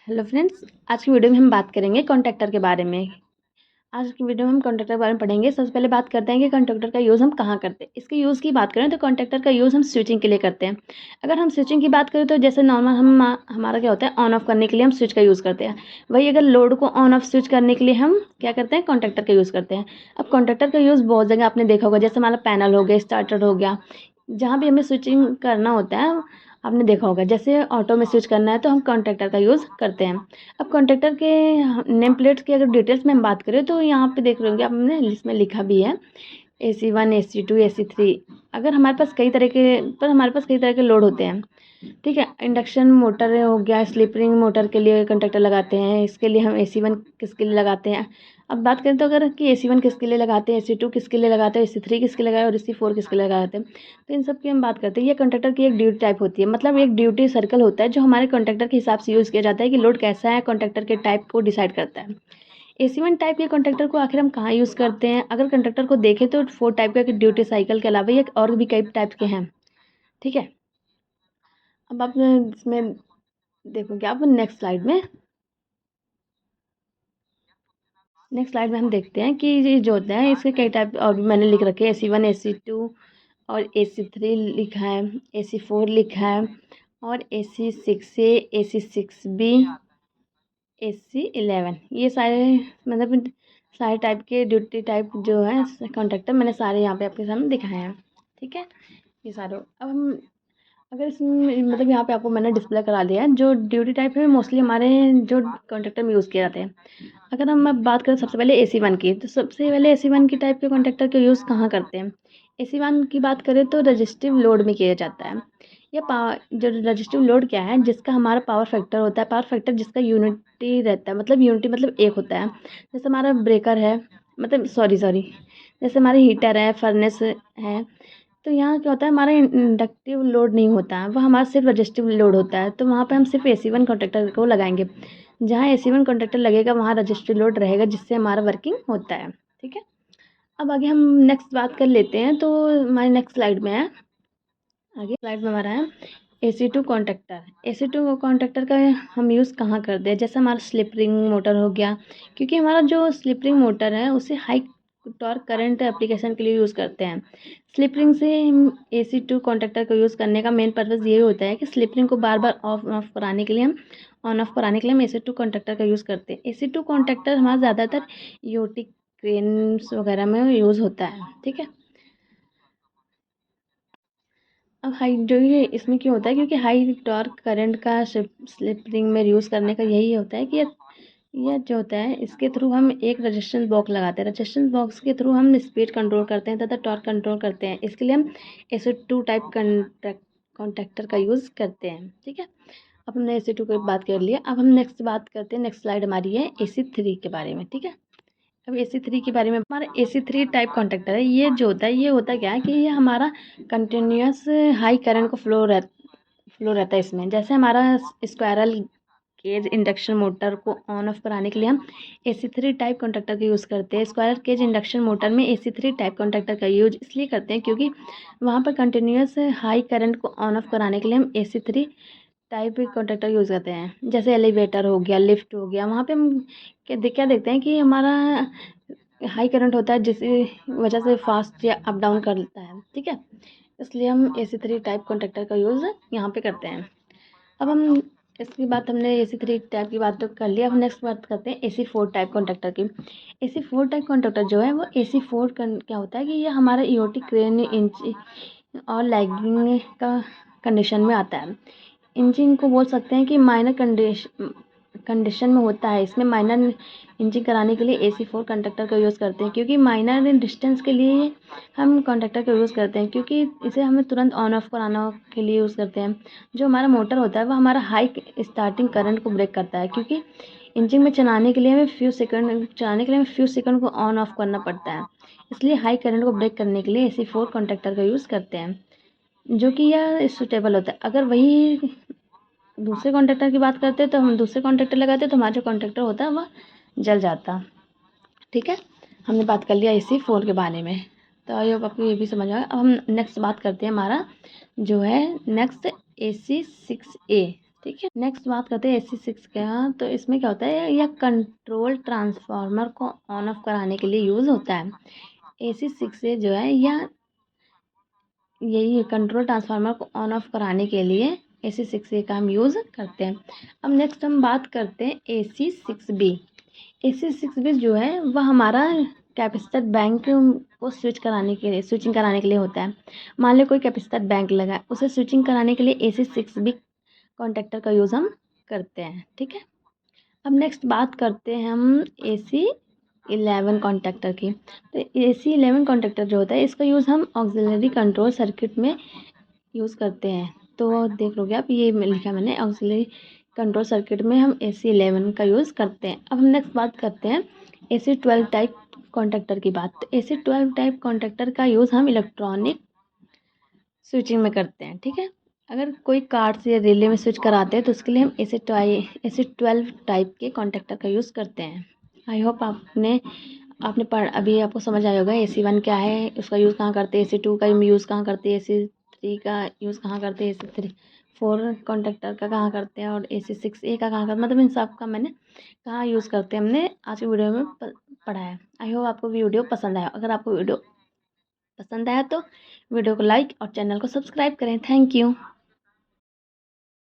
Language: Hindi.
हेलो फ्रेंड्स, आज की वीडियो में हम बात करेंगे कॉन्टैक्टर के बारे में। आज की वीडियो में हम कॉन्टैक्टर के बारे में पढ़ेंगे। सबसे पहले बात करते हैं कि कॉन्टैक्टर का यूज़ हम कहाँ करते हैं। इसके यूज़ की बात करें तो कॉन्टैक्टर का यूज़ हम स्विचिंग के लिए करते हैं। अगर हम स्विचिंग की बात करें तो जैसे नॉर्मल हमारा क्या होता है, ऑन ऑफ करने के लिए हम स्विच का यूज़ करते हैं। वही अगर लोड को ऑन ऑफ स्विच करने के लिए हम क्या करते हैं, कॉन्टैक्टर का यूज़ करते हैं। अब कॉन्टैक्टर का यूज़ बहुत जगह आपने देखा होगा, जैसे हमारा पैनल हो गया, स्टार्टर हो गया, जहाँ भी हमें स्विचिंग करना होता है आपने देखा होगा। जैसे ऑटो में स्विच करना है तो हम कॉन्टैक्टर का यूज़ करते हैं। अब कॉन्टैक्टर के नेम प्लेट्स की अगर डिटेल्स में हम बात करें तो यहाँ पे देख रहे होंगे आपने, इसमें लिखा भी है AC1, AC2, AC3। अगर हमारे पास कई तरह के लोड होते हैं, ठीक है। इंडक्शन मोटर हो गया, स्लिप रिंग मोटर के लिए कॉन्टैक्टर लगाते हैं। इसके लिए हम AC1 किसके लिए लगाते हैं। अब बात करें तो अगर कि AC1 किसके लिए लगाते हैं, AC2 किसके लिए लगाते हैं, AC3 किसके लिए लगाते हैं और AC4 किसके लिए लगाते हैं, तो इन सब की हम बात करते हैं। ये कॉन्टैक्टर की एक ड्यूटी टाइप होती है, मतलब एक ड्यूटी सर्कल होता है जो हमारे कॉन्टैक्टर के हिसाब से यूज़ किया जाता है कि लोड कैसा है, कॉन्टैक्टर के टाइप को डिसाइड करता है। AC1 टाइप के कॉन्टैक्टर को आखिर हम कहाँ यूज़ करते हैं। अगर कॉन्टैक्टर को देखें तो 4 टाइप के ड्यूटी साइकिल के अलावा ये और भी कई टाइप के हैं, ठीक है। अब आप इसमें देखोगे आप नेक्स्ट स्लाइड में हम देखते हैं कि ये जो होता है इसके कई टाइप और भी मैंने लिख रखे हैं। AC1, AC2 और AC3 लिखा है, AC4 लिखा है और AC6A, AC6B, AC11, ये सारे मतलब सारे टाइप के ड्यूटी टाइप जो है कॉन्टैक्टर मैंने सारे यहाँ पे आपके सामने दिखाए हैं, ठीक है। ये सारे अब हम अगर इसमें मतलब यहाँ पे आपको मैंने डिस्प्ले करा दिया है जो ड्यूटी टाइप है, मोस्टली हमारे जो कॉन्टैक्टर में यूज़ किए जाते हैं। अगर हम अब बात करें सबसे पहले AC1 की, तो सबसे पहले AC1 की टाइप के कॉन्टैक्टर का यूज़ कहाँ करते हैं। AC1 की बात करें तो रजिस्टिव लोड में किया जाता है। यह पावर जो रजिस्टिव लोड क्या है, जिसका हमारा पावर फैक्टर होता है, पावर फैक्टर जिसका यूनिटी रहता है, मतलब यूनिटी मतलब एक होता है। जैसे हमारा ब्रेकर है, मतलब सॉरी जैसे हमारे हीटर है, फर्नेस है, तो यहाँ क्या होता है, हमारा इंडक्टिव लोड नहीं होता है, वह हमारा सिर्फ रजिस्टिव लोड होता है। तो वहाँ पे हम सिर्फ AC1 कॉन्टैक्टर को लगाएंगे। जहाँ AC1 कॉन्टैक्टर लगेगा वहाँ रजिस्टिव लोड रहेगा, जिससे हमारा वर्किंग होता है, ठीक है। अब आगे हम नेक्स्ट बात कर लेते हैं, तो हमारी नेक्स्ट स्लाइड में है, आगे स्लाइड में हमारा है AC2 कॉन्टैक्टर। AC2 कॉन्टैक्टर का हम यूज़ कहाँ करते हैं, जैसे हमारा स्लिप रिंग मोटर हो गया, क्योंकि हमारा जो स्लिप रिंग मोटर है उसे हाई टॉर्क करंट एप्लीकेशन के लिए यूज़ करते हैं। स्लिप रिंग से AC2 कॉन्टैक्टर को यूज़ करने का मेन पर्पज़ ये होता है कि स्लिप रिंग को बार बार ऑफ कराने के लिए हम AC2 कॉन्टैक्टर का यूज़ करते हैं। AC2 कॉन्टैक्टर हमारा ज़्यादातर EOT क्रेन्स वगैरह में यूज़ होता है, ठीक है। अब हाई जो ये इसमें क्यों होता है, क्योंकि हाई टॉर्क करंट का स्लिप रिंग में यूज़ करने का यही होता है कि यह जो होता है इसके थ्रू हम एक रजिस्टेंस बॉक्स लगाते हैं। रजिस्टेंस बॉक्स के थ्रू हम स्पीड कंट्रोल करते हैं तथा टॉर्क कंट्रोल करते हैं। इसके लिए हम AC2 टाइप कॉन्टैक्टर का यूज़ करते हैं, ठीक है। अब हमने AC2 की बात कर लिया, अब हम नेक्स्ट बात करते हैं। नेक्स्ट स्लाइड हमारी है AC3 के बारे में, ठीक है। अब AC3 के बारे में, हमारा AC3 टाइप कॉन्टैक्टर है। ये जो होता है, ये होता क्या है कि ये हमारा कंटिन्यूस हाई करंट को फ्लो रहता है इसमें। जैसे हमारा स्क्वायरल केज इंडक्शन मोटर को ऑन ऑफ कराने के लिए हम AC3 टाइप कॉन्टैक्टर का यूज़ करते हैं। स्क्वायरल केज इंडक्शन मोटर में AC3 टाइप कॉन्टैक्टर का यूज इसलिए करते हैं क्योंकि वहाँ पर कंटिन्यूस हाई करंट को ऑन ऑफ कराने के लिए हम AC3 टाइप कॉन्टैक्टर यूज़ करते हैं। जैसे एलिवेटर हो गया, लिफ्ट हो गया, वहाँ पे हम क्या देखते हैं कि हमारा हाई करंट होता है, जिसकी वजह से फास्ट या अप डाउन करता है, ठीक है। इसलिए हम AC3 टाइप कॉन्टैक्टर का यूज़ यहाँ पे करते हैं। अब हम इसकी बात, हमने AC3 टाइप की बात तो कर लिया। अब नेक्स्ट बात करते हैं AC4 टाइप कॉन्टैक्टर की। AC4 टाइप कॉन्टैक्टर जो है वो AC4 क्या होता है कि ये हमारा EOT क्रेन इंच और लैगिंग का कंडीशन में आता है। इंचिंग को बोल सकते हैं कि माइनर कंडीशन में होता है। इसमें माइनर इंचिंग कराने के लिए AC4 कॉन्टैक्टर का यूज़ करते हैं, क्योंकि माइनर डिस्टेंस के लिए हम कॉन्टैक्टर का यूज़ करते हैं, क्योंकि इसे हमें तुरंत ऑन ऑफ कराना के लिए यूज़ करते हैं। जो हमारा मोटर होता है वो हमारा हाई स्टार्टिंग करंट को ब्रेक करता है, क्योंकि इंचिंग में चलाने के लिए हमें फ्यू सेकंड को ऑन ऑफ करना पड़ता है। इसलिए हाई करंट को ब्रेक करने के लिए AC4 कॉन्टैक्टर का यूज़ करते हैं, जो कि यह सूटेबल होता है। अगर वही दूसरे कॉन्टैक्टर की बात करते हैं तो हम दूसरे कॉन्टैक्टर लगाते हैं तो हमारा जो कॉन्टैक्टर होता है वह जल जाता, ठीक है। हमने बात कर लिया AC4 के बारे में, तो आई होप आपको ये भी समझ आया। अब हम नेक्स्ट बात करते हैं, हमारा जो है नेक्स्ट AC6A। ठीक है। नेक्स्ट बात करते हैं AC6 का। तो इसमें क्या होता है, यह कंट्रोल ट्रांसफार्मर को ऑन ऑफ कराने के लिए यूज़ होता है। AC6 से जो है यह यही कंट्रोल ट्रांसफार्मर को ऑन ऑफ कराने के लिए AC6A का हम यूज़ करते हैं। अब नेक्स्ट हम बात करते हैं AC6B। AC6B जो है वह हमारा कैपेसिटर बैंक को स्विचिंग कराने के लिए होता है। मान लो कोई कैपेसिटर बैंक लगा है, उसे स्विचिंग कराने के लिए AC6B कॉन्टेक्टर का यूज़ हम करते हैं। ठीक है। अब नेक्स्ट बात करते हैं हम AC11 कॉन्टेक्टर की। तो AC11 कॉन्टेक्टर जो होता है इसका यूज़ हम ऑक्सिलरी कंट्रोल सर्किट में यूज़ करते हैं। तो देख लोगे आप, ये लिखा मैंने, ऑक्सिलरी कंट्रोल सर्किट में हम AC11 का यूज़ करते हैं। अब हम नेक्स्ट बात करते हैं AC12 टाइप कॉन्टेक्टर की बात। तो AC12 टाइप कॉन्टेक्टर का यूज़ हम इलेक्ट्रॉनिक स्विचिंग में करते हैं। ठीक है। अगर कोई कार्ड से या रिले में स्विच कराते हैं तो उसके लिए हम AC12 टाइप के कॉन्टेक्टर का यूज़ करते हैं। आई होप आपने पढ़ अभी आपको समझ आया होगा AC1 क्या है, उसका यूज़ कहाँ करते हैं, AC2 का यूज़ कहाँ करते हैं, AC3 का यूज़ कहाँ करते हैं, AC4 कॉन्टेक्टर का कहाँ करते हैं, और AC6A का कहाँ करते हैं, मतलब इन सब का मैंने कहाँ यूज़ करते हैं हमने आज की वीडियो में पढ़ा है। आई होप आपको वीडियो पसंद आया। अगर आपको वीडियो पसंद आया तो वीडियो को लाइक और चैनल को सब्सक्राइब करें। Thank you.